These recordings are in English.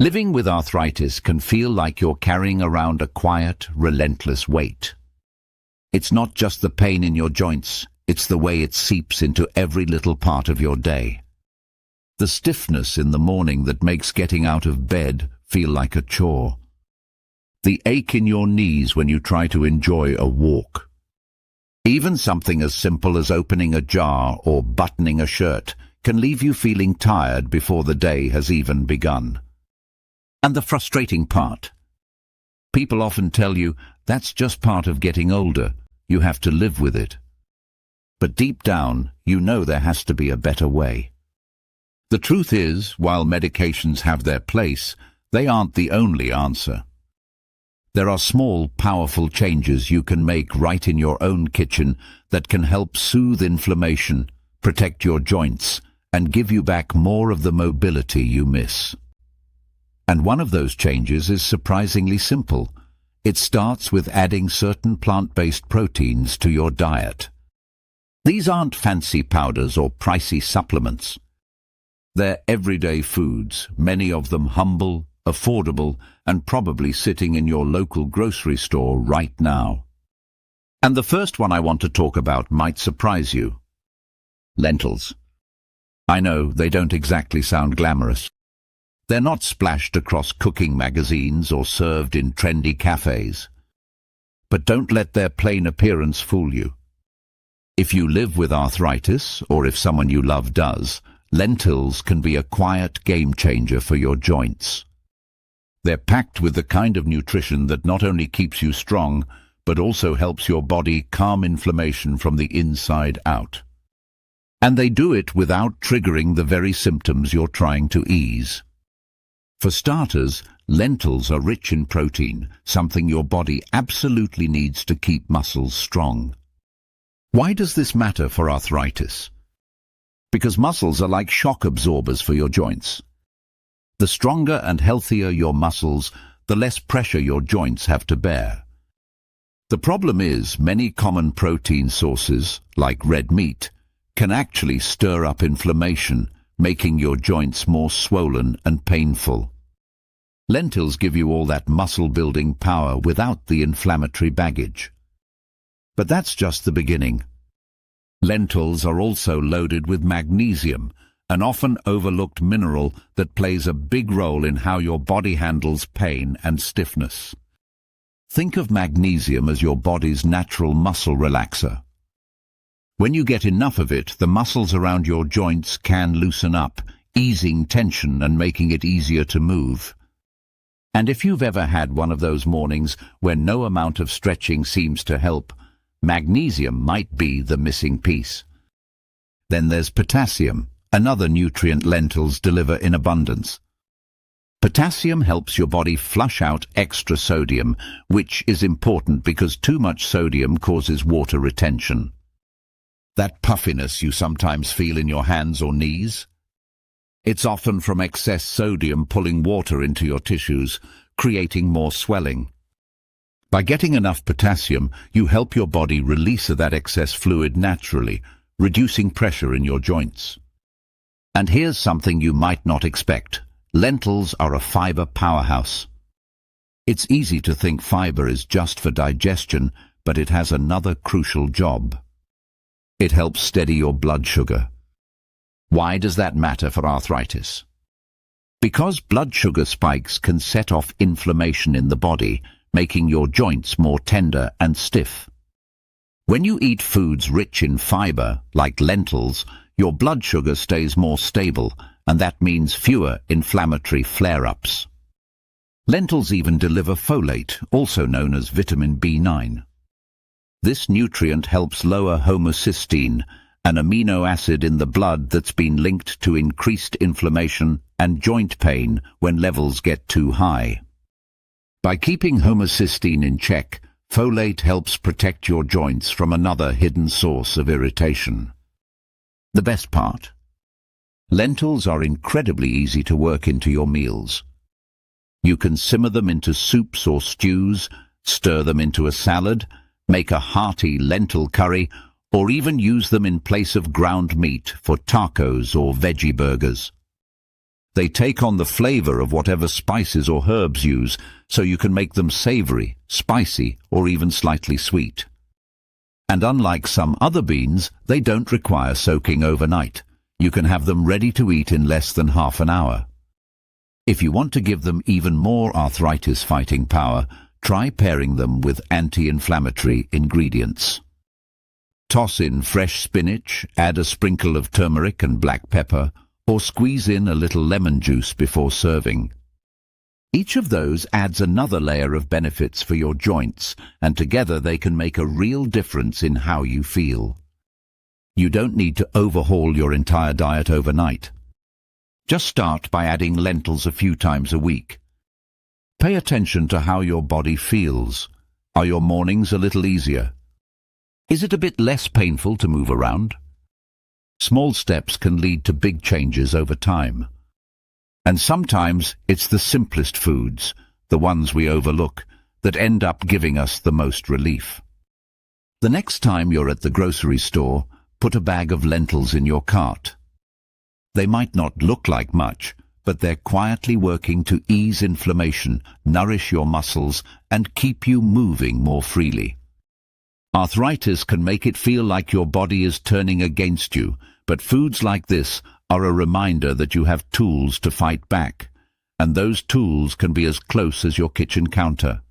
Living with arthritis can feel like you're carrying around a quiet, relentless weight. It's not just the pain in your joints, it's the way it seeps into every little part of your day. The stiffness in the morning that makes getting out of bed feel like a chore. The ache in your knees when you try to enjoy a walk. Even something as simple as opening a jar or buttoning a shirt can leave you feeling tired before the day has even begun. And the frustrating part. People often tell you that's just part of getting older, you have to live with it. But deep down, you know there has to be a better way. The truth is, while medications have their place, they aren't the only answer. There are small, powerful changes you can make right in your own kitchen that can help soothe inflammation, protect your joints, and give you back more of the mobility you miss. And one of those changes is surprisingly simple. It starts with adding certain plant-based proteins to your diet. These aren't fancy powders or pricey supplements. They're everyday foods, many of them humble, affordable, and probably sitting in your local grocery store right now. And the first one I want to talk about might surprise you. Lentils. I know they don't exactly sound glamorous. They're not splashed across cooking magazines or served in trendy cafes. But don't let their plain appearance fool you. If you live with arthritis, or if someone you love does, lentils can be a quiet game changer for your joints. They're packed with the kind of nutrition that not only keeps you strong, but also helps your body calm inflammation from the inside out. And they do it without triggering the very symptoms you're trying to ease. For starters, lentils are rich in protein, something your body absolutely needs to keep muscles strong. Why does this matter for arthritis? Because muscles are like shock absorbers for your joints. The stronger and healthier your muscles, the less pressure your joints have to bear. The problem is many common protein sources, like red meat, can actually stir up inflammation, making your joints more swollen and painful. Lentils give you all that muscle-building power without the inflammatory baggage. But that's just the beginning. Lentils are also loaded with magnesium, an often overlooked mineral that plays a big role in how your body handles pain and stiffness. Think of magnesium as your body's natural muscle relaxer. When you get enough of it, the muscles around your joints can loosen up, easing tension and making it easier to move. And if you've ever had one of those mornings when no amount of stretching seems to help, magnesium might be the missing piece. Then there's potassium, another nutrient lentils deliver in abundance. Potassium helps your body flush out extra sodium, which is important because too much sodium causes water retention. That puffiness you sometimes feel in your hands or knees? It's often from excess sodium pulling water into your tissues, creating more swelling. By getting enough potassium, you help your body release that excess fluid naturally, reducing pressure in your joints. And here's something you might not expect. Lentils are a fiber powerhouse. It's easy to think fiber is just for digestion, but it has another crucial job. It helps steady your blood sugar. Why does that matter for arthritis? Because blood sugar spikes can set off inflammation in the body, making your joints more tender and stiff. When you eat foods rich in fiber, like lentils, your blood sugar stays more stable, and that means fewer inflammatory flare-ups. Lentils even deliver folate, also known as vitamin B9. This nutrient helps lower homocysteine, an amino acid in the blood that's been linked to increased inflammation and joint pain when levels get too high. By keeping homocysteine in check, folate helps protect your joints from another hidden source of irritation. The best part: lentils are incredibly easy to work into your meals. You can simmer them into soups or stews, stir them into a salad, make a hearty lentil curry, or even use them in place of ground meat for tacos or veggie burgers. They take on the flavor of whatever spices or herbs use, so you can make them savory, spicy, or even slightly sweet. And unlike some other beans, they don't require soaking overnight. You can have them ready to eat in less than half an hour. If you want to give them even more arthritis-fighting power, try pairing them with anti-inflammatory ingredients. Toss in fresh spinach, add a sprinkle of turmeric and black pepper, or squeeze in a little lemon juice before serving. Each of those adds another layer of benefits for your joints, and together they can make a real difference in how you feel. You don't need to overhaul your entire diet overnight. Just start by adding lentils a few times a week. Pay attention to how your body feels. Are your mornings a little easier? Is it a bit less painful to move around? Small steps can lead to big changes over time. And sometimes it's the simplest foods, the ones we overlook, that end up giving us the most relief. The next time you're at the grocery store, put a bag of lentils in your cart. They might not look like much, but they're quietly working to ease inflammation, nourish your muscles, and keep you moving more freely. Arthritis can make it feel like your body is turning against you, but foods like this are a reminder that you have tools to fight back, and those tools can be as close as your kitchen counter.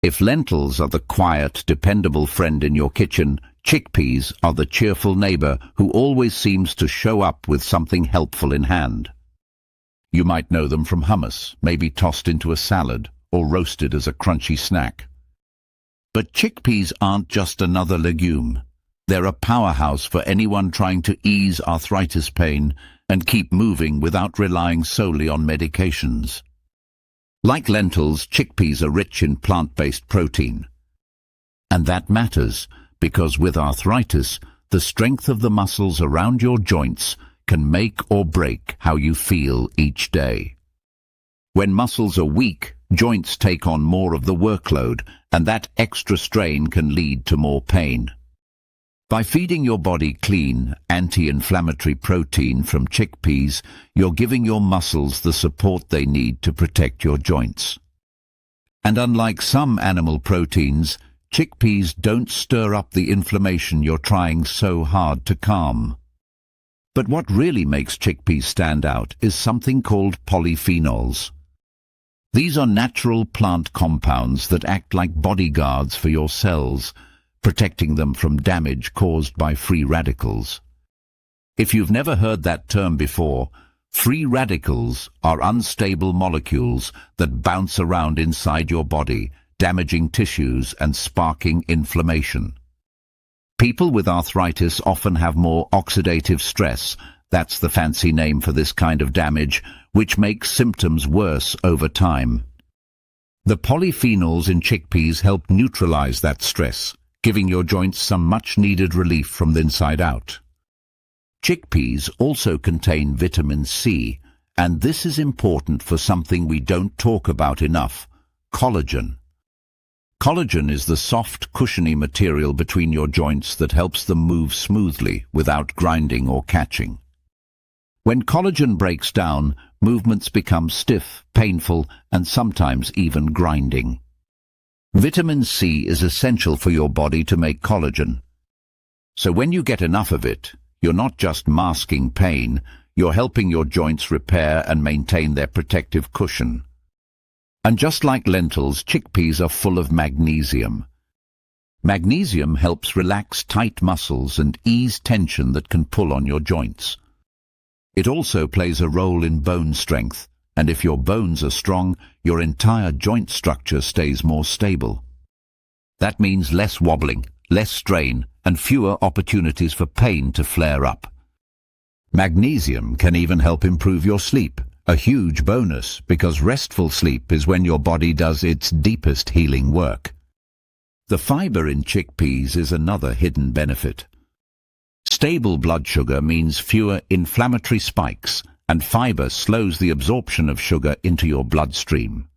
If lentils are the quiet, dependable friend in your kitchen, chickpeas are the cheerful neighbor who always seems to show up with something helpful in hand. You might know them from hummus, maybe tossed into a salad, or roasted as a crunchy snack. But chickpeas aren't just another legume. They're a powerhouse for anyone trying to ease arthritis pain and keep moving without relying solely on medications. Like lentils, chickpeas are rich in plant-based protein. And that matters because with arthritis, the strength of the muscles around your joints can make or break how you feel each day. When muscles are weak, joints take on more of the workload, and that extra strain can lead to more pain. By feeding your body clean, anti-inflammatory protein from chickpeas, you're giving your muscles the support they need to protect your joints. And unlike some animal proteins, chickpeas don't stir up the inflammation you're trying so hard to calm. But what really makes chickpeas stand out is something called polyphenols. These are natural plant compounds that act like bodyguards for your cells, protecting them from damage caused by free radicals. If you've never heard that term before, free radicals are unstable molecules that bounce around inside your body, damaging tissues and sparking inflammation. People with arthritis often have more oxidative stress, that's the fancy name for this kind of damage, which makes symptoms worse over time. The polyphenols in chickpeas help neutralize that stress, giving your joints some much-needed relief from the inside out. Chickpeas also contain vitamin C, and this is important for something we don't talk about enough: collagen. Collagen is the soft, cushiony material between your joints that helps them move smoothly without grinding or catching. When collagen breaks down, movements become stiff, painful, and sometimes even grinding. Vitamin C is essential for your body to make collagen. So when you get enough of it, you're not just masking pain, you're helping your joints repair and maintain their protective cushion. And just like lentils, chickpeas are full of magnesium. Magnesium helps relax tight muscles and ease tension that can pull on your joints. It also plays a role in bone strength, and if your bones are strong, your entire joint structure stays more stable. That means less wobbling, less strain, and fewer opportunities for pain to flare up. Magnesium can even help improve your sleep, a huge bonus because restful sleep is when your body does its deepest healing work. The fiber in chickpeas is another hidden benefit. Stable blood sugar means fewer inflammatory spikes, and fiber slows the absorption of sugar into your bloodstream.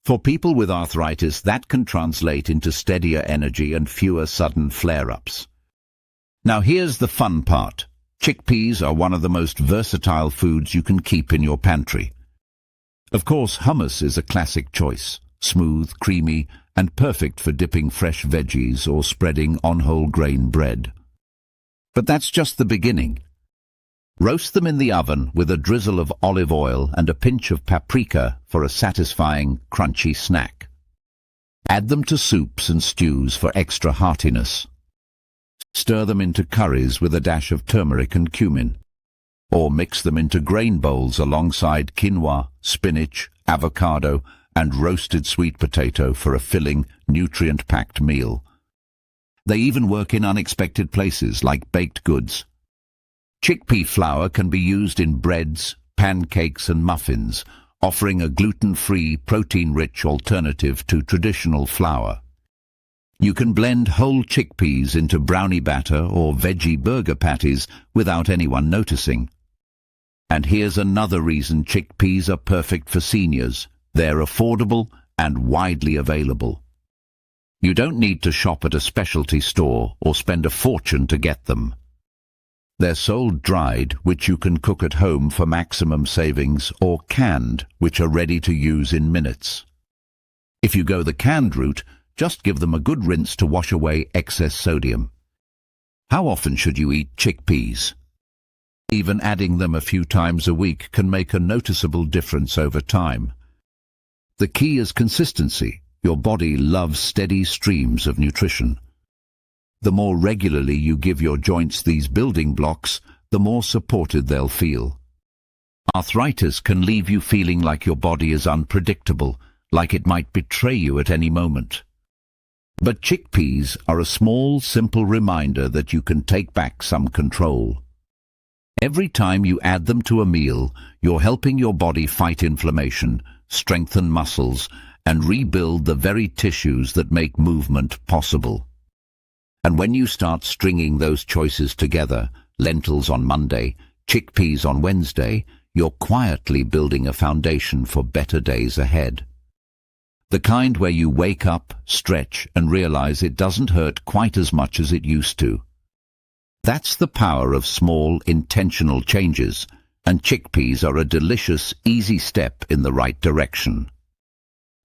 For people with arthritis, that can translate into steadier energy and fewer sudden flare-ups. Now here's the fun part. Chickpeas are one of the most versatile foods you can keep in your pantry. Of course, hummus is a classic choice, smooth, creamy, and perfect for dipping fresh veggies or spreading on whole grain bread. But that's just the beginning. Roast them in the oven with a drizzle of olive oil and a pinch of paprika for a satisfying, crunchy snack. Add them to soups and stews for extra heartiness. Stir them into curries with a dash of turmeric and cumin. Or mix them into grain bowls alongside quinoa, spinach, avocado, and roasted sweet potato for a filling, nutrient-packed meal. They even work in unexpected places like baked goods. Chickpea flour can be used in breads, pancakes and muffins, offering a gluten-free, protein-rich alternative to traditional flour. You can blend whole chickpeas into brownie batter or veggie burger patties without anyone noticing. And here's another reason chickpeas are perfect for seniors. They're affordable and widely available. You don't need to shop at a specialty store or spend a fortune to get them. They're sold dried, which you can cook at home for maximum savings, or canned, which are ready to use in minutes. If you go the canned route, just give them a good rinse to wash away excess sodium. How often should you eat chickpeas? Even adding them a few times a week can make a noticeable difference over time. The key is consistency. Your body loves steady streams of nutrition. The more regularly you give your joints these building blocks, the more supported they'll feel. Arthritis can leave you feeling like your body is unpredictable, like it might betray you at any moment. But chickpeas are a small, simple reminder that you can take back some control. Every time you add them to a meal, you're helping your body fight inflammation, strengthen muscles, and rebuild the very tissues that make movement possible. And when you start stringing those choices together, lentils on Monday, chickpeas on Wednesday, you're quietly building a foundation for better days ahead. The kind where you wake up, stretch, and realize it doesn't hurt quite as much as it used to. That's the power of small, intentional changes, and chickpeas are a delicious, easy step in the right direction.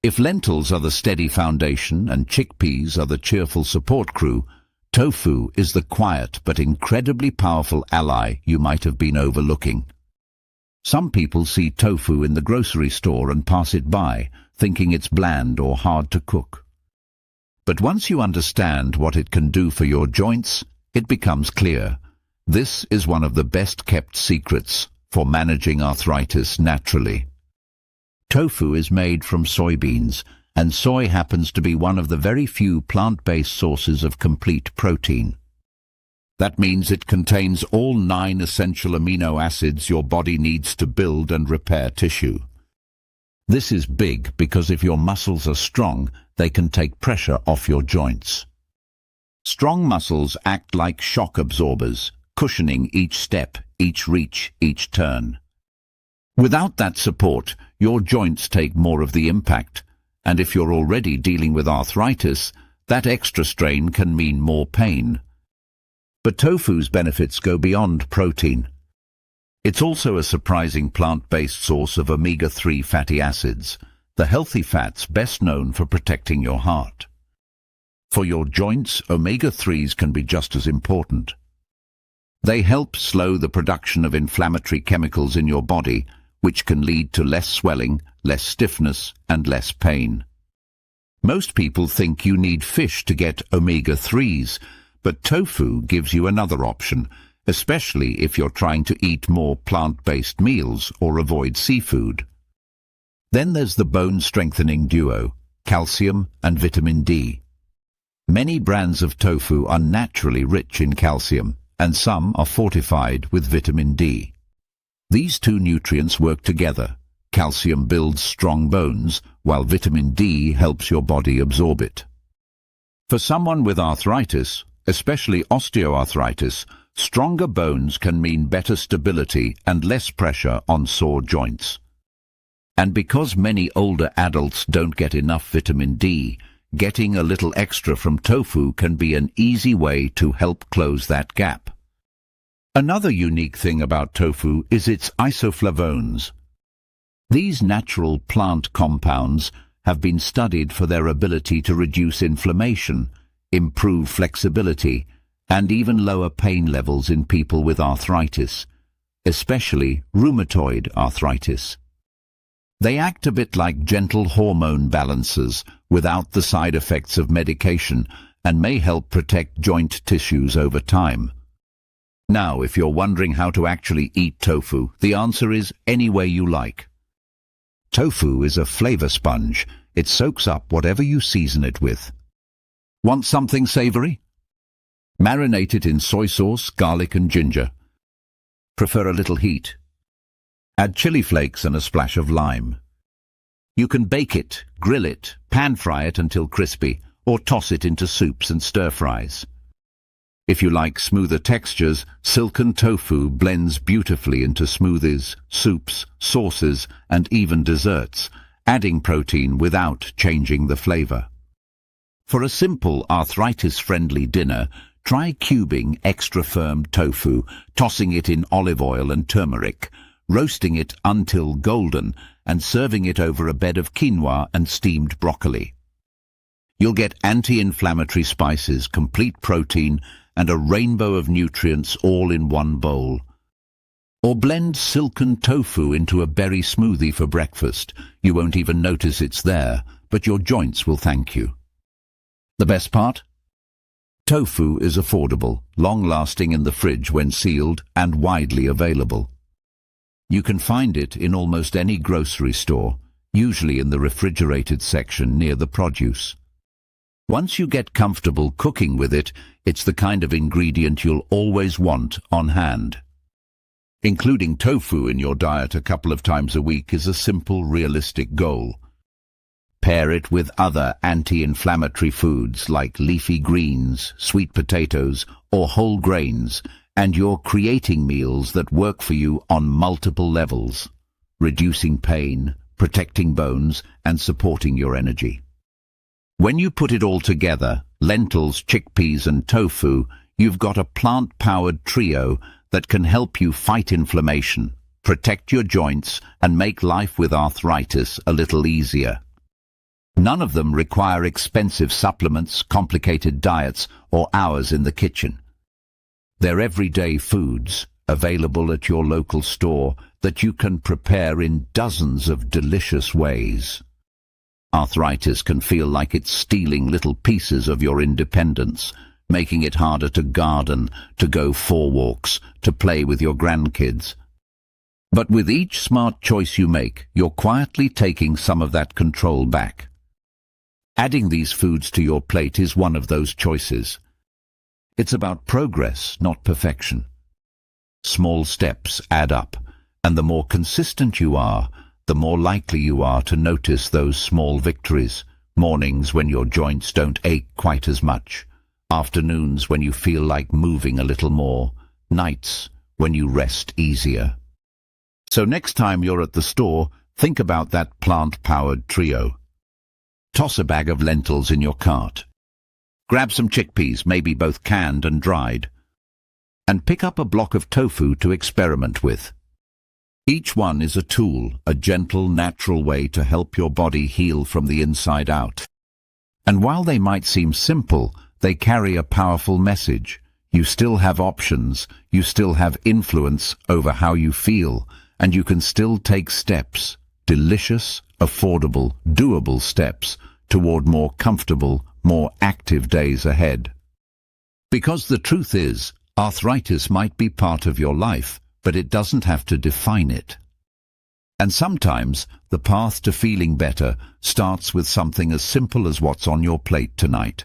If lentils are the steady foundation and chickpeas are the cheerful support crew, tofu is the quiet but incredibly powerful ally you might have been overlooking. Some people see tofu in the grocery store and pass it by, thinking it's bland or hard to cook. But once you understand what it can do for your joints, it becomes clear. This is one of the best-kept secrets for managing arthritis naturally. Tofu is made from soybeans, and soy happens to be one of the very few plant-based sources of complete protein. That means it contains all 9 essential amino acids your body needs to build and repair tissue. This is big because if your muscles are strong, they can take pressure off your joints. Strong muscles act like shock absorbers, cushioning each step, each reach, each turn. Without that support, your joints take more of the impact, and if you're already dealing with arthritis, that extra strain can mean more pain. But tofu's benefits go beyond protein. It's also a surprising plant-based source of omega-3 fatty acids, the healthy fats best known for protecting your heart. For your joints, omega-3s can be just as important. They help slow the production of inflammatory chemicals in your body, which can lead to less swelling, less stiffness, and less pain. Most people think you need fish to get omega-3s, but tofu gives you another option, especially if you're trying to eat more plant-based meals or avoid seafood. Then there's the bone-strengthening duo, calcium and vitamin D. Many brands of tofu are naturally rich in calcium, and some are fortified with vitamin D. These two nutrients work together. Calcium builds strong bones, while vitamin D helps your body absorb it. For someone with arthritis, especially osteoarthritis, stronger bones can mean better stability and less pressure on sore joints. And because many older adults don't get enough vitamin D, getting a little extra from tofu can be an easy way to help close that gap. Another unique thing about tofu is its isoflavones. These natural plant compounds have been studied for their ability to reduce inflammation, improve flexibility, and even lower pain levels in people with arthritis, especially rheumatoid arthritis. They act a bit like gentle hormone balancers without the side effects of medication and may help protect joint tissues over time. Now, if you're wondering how to actually eat tofu, the answer is any way you like. Tofu is a flavor sponge. It soaks up whatever you season it with. Want something savory? Marinate it in soy sauce, garlic and ginger. Prefer a little heat? Add chili flakes and a splash of lime. You can bake it, grill it, pan-fry it until crispy, or toss it into soups and stir-fries. If you like smoother textures, silken tofu blends beautifully into smoothies, soups, sauces, and even desserts, adding protein without changing the flavor. For a simple arthritis-friendly dinner, try cubing extra firm tofu, tossing it in olive oil and turmeric, roasting it until golden, and serving it over a bed of quinoa and steamed broccoli. You'll get anti-inflammatory spices, complete protein, and a rainbow of nutrients all in one bowl. Or blend silken tofu into a berry smoothie for breakfast. You won't even notice it's there, but your joints will thank you. The best part? Tofu is affordable, long-lasting in the fridge when sealed, and widely available. You can find it in almost any grocery store, usually in the refrigerated section near the produce. Once you get comfortable cooking with it, it's the kind of ingredient you'll always want on hand. Including tofu in your diet a couple of times a week is a simple, realistic goal. Pair it with other anti-inflammatory foods like leafy greens, sweet potatoes, or whole grains, and you're creating meals that work for you on multiple levels, reducing pain, protecting bones, and supporting your energy. When you put it all together, lentils, chickpeas and tofu, you've got a plant-powered trio that can help you fight inflammation, protect your joints, and make life with arthritis a little easier. None of them require expensive supplements, complicated diets, or hours in the kitchen. They're everyday foods, available at your local store, that you can prepare in dozens of delicious ways. Arthritis can feel like it's stealing little pieces of your independence, making it harder to garden, to go for walks, to play with your grandkids. But with each smart choice you make, you're quietly taking some of that control back. Adding these foods to your plate is one of those choices. It's about progress, not perfection. Small steps add up, and the more consistent you are, the more likely you are to notice those small victories. Mornings when your joints don't ache quite as much. Afternoons when you feel like moving a little more. Nights when you rest easier. So next time you're at the store, think about that plant-powered trio. Toss a bag of lentils in your cart. Grab some chickpeas, maybe both canned and dried. And pick up a block of tofu to experiment with. Each one is a tool, a gentle, natural way to help your body heal from the inside out. And while they might seem simple, they carry a powerful message. You still have options, you still have influence over how you feel, and you can still take steps, delicious, affordable, doable steps, toward more comfortable, more active days ahead. Because the truth is, arthritis might be part of your life, but it doesn't have to define it. And sometimes the path to feeling better starts with something as simple as what's on your plate tonight.